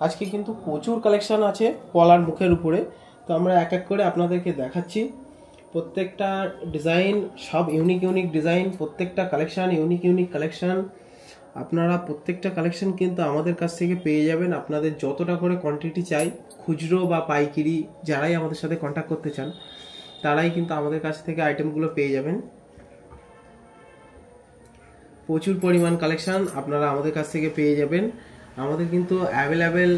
আজকে কিন্তু প্রচুর কালেকশন আছে পলার মুখের উপরে। তো আমরা এক এক করে আপনাদেরকে দেখাচ্ছি। প্রত্যেকটা ডিজাইন সব ইউনিক ইউনিক ডিজাইন, প্রত্যেকটা কালেকশন ইউনিক ইউনিক কালেকশন। আপনারা প্রত্যেকটা কালেকশন কিন্তু আমাদের কাছ থেকে পেয়ে যাবেন। আপনাদের যতটা করে কোয়ান্টিটি চাই, খুচরো বা পাইকারি, যারাই আমাদের সাথে কন্ট্যাক্ট করতে চান তারাই কিন্তু আমাদের কাছ থেকে আইটেমগুলো পেয়ে যাবেন। প্রচুর পরিমাণ কালেকশন আপনারা আমাদের কাছ থেকে পেয়ে যাবেন। আমাদের কিন্তু অ্যাভেলেবেল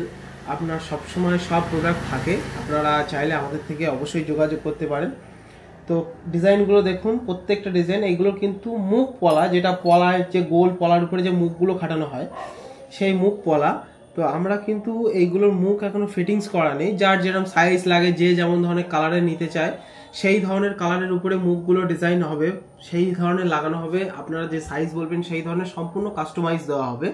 আপনার সবসময় সব প্রোডাক্ট থাকে। আপনারা চাইলে আমাদের থেকে অবশ্যই যোগাযোগ করতে পারেন। তো ডিজাইনগুলো দেখুন, প্রত্যেকটা ডিজাইন এইগুলো কিন্তু মুখ পলা, যেটা পলায় যে গোল পলার উপরে যে মুখগুলো খাটানো হয় সেই মুখ পলা। তো আমরা কিন্তু এইগুলোর মুখ এখনো ফিটিংস করা নেই, যার যেরকম সাইজ লাগে, যে যেমন ধরনের কালারের নিতে চায় সেই ধরনের কালারের উপরে মুখগুলো ডিজাইন হবে, সেই ধরনের লাগানো হবে। আপনারা যে সাইজ বলবেন সেই ধরনের সম্পূর্ণ কাস্টমাইজ দেওয়া হবে।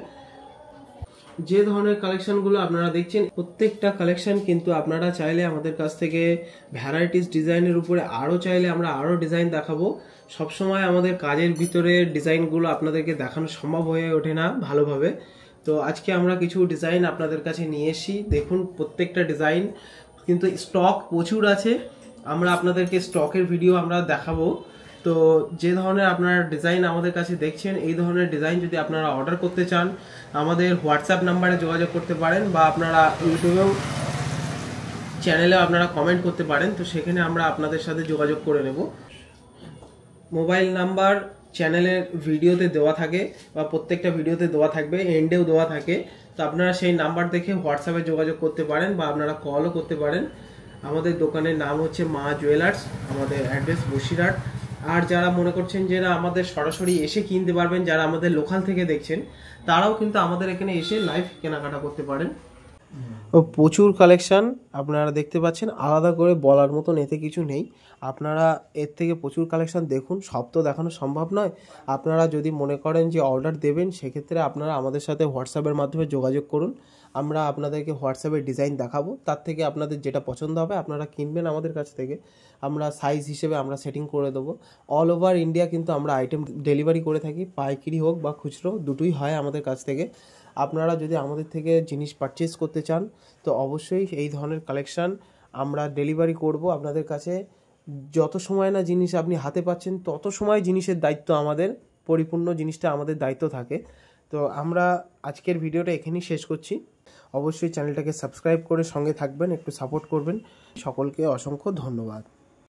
যে ধরনের কালেকশনগুলো আপনারা দেখছেন প্রত্যেকটা কালেকশন কিন্তু আপনারা চাইলে আমাদের কাছ থেকে ভ্যারাইটিস ডিজাইনের উপরে আরও চাইলে আমরা আরও ডিজাইন দেখাবো। সবসময় আমাদের কাজের ভিতরে ডিজাইনগুলো আপনাদেরকে দেখানো সম্ভব হয়ে ওঠে না ভালোভাবে। তো আজকে আমরা কিছু ডিজাইন আপনাদের কাছে নিয়ে এসেছি। দেখুন প্রত্যেকটা ডিজাইন কিন্তু স্টক প্রচুর আছে। আমরা আপনাদেরকে স্টকের ভিডিও আমরা দেখাবো। তো যে ধরনের আপনারা ডিজাইন আমাদের কাছে দেখছেন, এই ধরনের ডিজাইন যদি আপনারা অর্ডার করতে চান আমাদের হোয়াটসঅ্যাপ নাম্বারে যোগাযোগ করতে পারেন, বা আপনারা ইউটিউবেও চ্যানেলেও আপনারা কমেন্ট করতে পারেন। তো সেখানে আমরা আপনাদের সাথে যোগাযোগ করে নেব। মোবাইল নাম্বার চ্যানেলের ভিডিওতে দেওয়া থাকে, বা প্রত্যেকটা ভিডিওতে দেওয়া থাকবে, এন্ডেও দেওয়া থাকে। তো আপনারা সেই নাম্বার দেখে হোয়াটসঅ্যাপে যোগাযোগ করতে পারেন, বা আপনারা কলও করতে পারেন। আমাদের দোকানের নাম হচ্ছে মা জুয়েলার্স, আমাদের অ্যাড্রেস বসিরহাট। আর যারা মনে করছেন যে না আমাদের সরাসরি এসে কিনতে পারবেন, যারা আমাদের লোকাল থেকে দেখছেন তারাও কিন্তু আমাদের এখানে এসে লাইভ কেনাকাটা করতে পারেন। ও প্রচুর কালেকশন আপনারা দেখতে পাচ্ছেন, আলাদা করে বলার মতন এতে কিছু নেই। আপনারা এর থেকে প্রচুর কালেকশন দেখুন, সব তো দেখানো সম্ভব নয়। আপনারা যদি মনে করেন যে অর্ডার দেবেন, সেক্ষেত্রে আপনারা আমাদের সাথে হোয়াটসঅ্যাপের মাধ্যমে যোগাযোগ করুন। আমরা আপনাদেরকে হোয়াটসঅ্যাপে ডিজাইন দেখাবো, তার থেকে আপনাদের যেটা পছন্দ হবে আপনারা কিনবেন আমাদের কাছ থেকে। আমরা সাইজ হিসেবে আমরা সেটিং করে দেবো। অল ওভার ইন্ডিয়া কিন্তু আমরা আইটেম ডেলিভারি করে থাকি, পাইকারি হোক বা খুচরো দুটোই হয় আমাদের কাছ থেকে। আপনারা যদি আমাদের থেকে জিনিস পারচেজ করতে চান তো অবশ্যই এই ধরনের কালেকশান আমরা ডেলিভারি করব আপনাদের কাছে। যত সময় না জিনিস আপনি হাতে পাচ্ছেন তত সময় জিনিসের দায়িত্ব আমাদের, পরিপূর্ণ জিনিসটা আমাদের দায়িত্ব থাকে। তো আমরা আজকের ভিডিওটা এখানেই শেষ করছি। অবশ্যই চ্যানেলটাকে সাবস্ক্রাইব করে সঙ্গে থাকবেন, একটু সাপোর্ট করবেন। সকলকে অসংখ্য ধন্যবাদ।